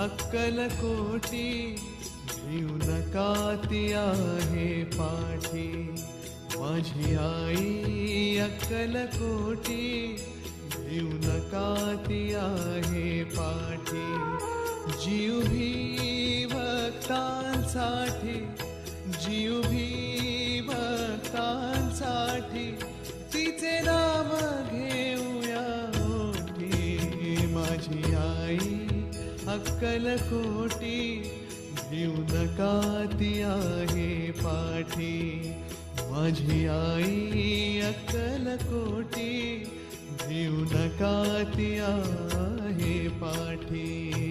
अक्कलकोटी भिऊ नका ती आहे पाठी. माझी आई अक्कलकोटी भिऊ नका ती आहे पाठी. जीव भी भक्तांसाठी, जीव भी भक्तांसाठी तिचे नाम घेऊया ओठी. माझी आई अक्कलकोटी भिऊ नका ती आहे पाठी. माझी आई अक्कलकोटी भिऊ नका ती आहे पाठी.